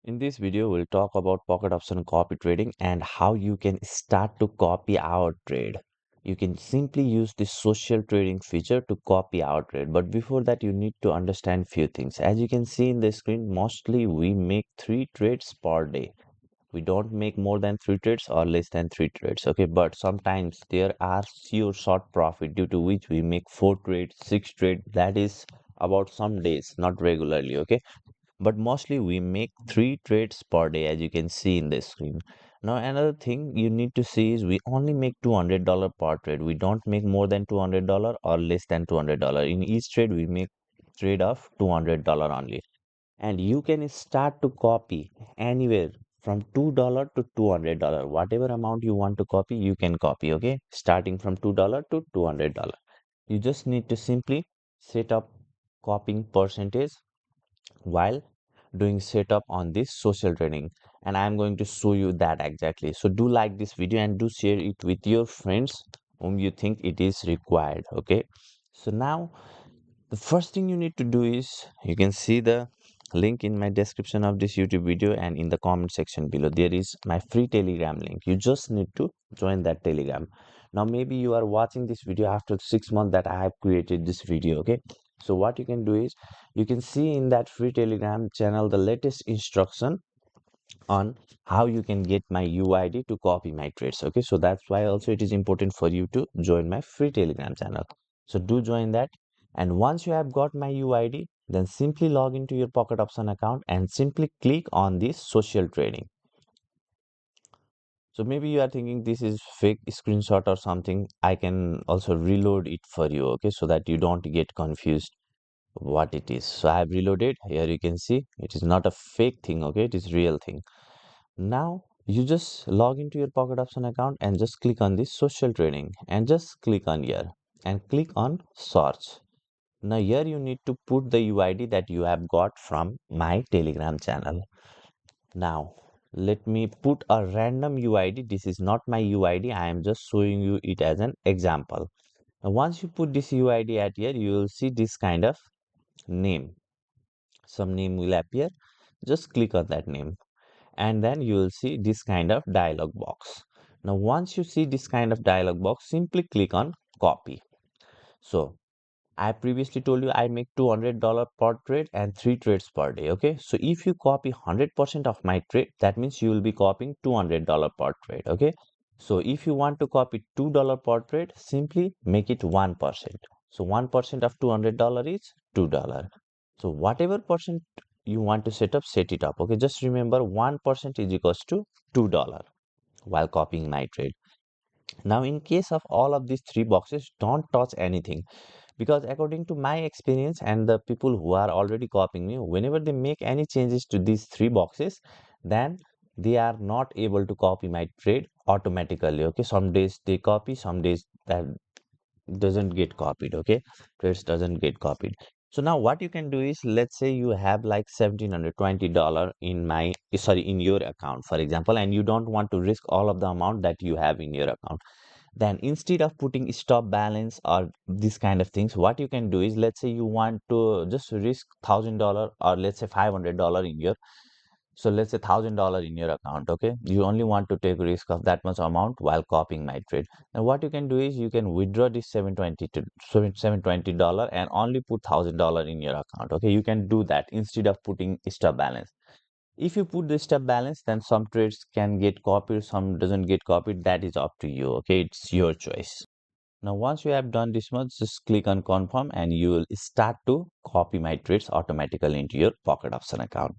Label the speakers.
Speaker 1: In this video, we'll talk about pocket option copy trading and how you can start to copy our trade. You can simply use the social trading feature to copy our trade. But before that, you need to understand few things. As you can see in the screen, mostly we make 3 trades per day. We don't make more than 3 trades or less than 3 trades. Okay, but sometimes there are sure short profit due to which we make 4 trades, 6 trades. That is about some days, not regularly. Okay, but mostly we make 3 trades per day, as you can see in the screen. Now another thing you need to see is we only make $200 per trade. We don't make more than $200 or less than $200. In each trade we make trade of $200 only, and you can start to copy anywhere from $2 to $200. Whatever amount you want to copy, you can copy. Okay, starting from $2 to $200. You just need to simply set up copying percentage while doing setup on this social trading, and I am going to show you that exactly. So do like this video and do share it with your friends whom you think it is required. Okay, so now the first thing you need to do is you can see the link in my description of this YouTube video, and in the comment section below there is my free Telegram link. You just need to join that Telegram. Now maybe you are watching this video after 6 months that I have created this video. Okay, so what you can do is you can see in that free Telegram channel the latest instruction on how you can get my UID to copy my trades. Okay, so that's why also it is important for you to join my free Telegram channel. So do join that, and once you have got my UID, then simply log into your pocket option account and simply click on this social trading. So maybe you are thinking this is fake screenshot or something. I can also reload it for you. Okay, so that you don't get confused what it is. So I have reloaded. Here you can see it is not a fake thing. Okay, it is real thing. Now you just log into your pocket option account and just click on this social trading and just click on here and click on search. Now here you need to put the UID that you have got from my Telegram channel. Now let me put a random UID. This is not my UID. I am just showing you it as an example. Now once you put this UID at here, you will see this kind of name. Some name will appear. Just click on that name, and then you will see this kind of dialog box. Now once you see this kind of dialog box, simply click on copy. So I previously told you I make $200 per trade and 3 trades per day. Okay, so if you copy 100% of my trade, that means you will be copying $200 per trade. Okay, so if you want to copy $2 per trade, simply make it 1%. So 1% of $200 is $2. So whatever percent you want to set it up. Okay, just remember 1% is equals to $2 while copying my trade. Now in case of all of these 3 boxes, don't touch anything, because according to my experience and the people who are already copying me, whenever they make any changes to these 3 boxes, then they are not able to copy my trade automatically. Okay, some days they copy, some days that doesn't get copied. Okay, trades doesn't get copied. So now what you can do is, let's say you have like $1,720 in my in your account, for example, and you don't want to risk all of the amount that you have in your account. Then instead of putting stop balance or this kind of things, what you can do is, let's say you want to just risk $1,000 or let's say $500 in your, so let's say $1,000 in your account. Okay, you only want to take risk of that much amount while copying my trade. And what you can do is you can withdraw this 720 to $720 and only put $1,000 in your account. Okay, you can do that instead of putting stop balance. If you put the step balance, then some trades can get copied, some doesn't get copied. That is up to you. Okay, it's your choice. Now once you have done this much, just click on confirm and you will start to copy my trades automatically into your pocket option account.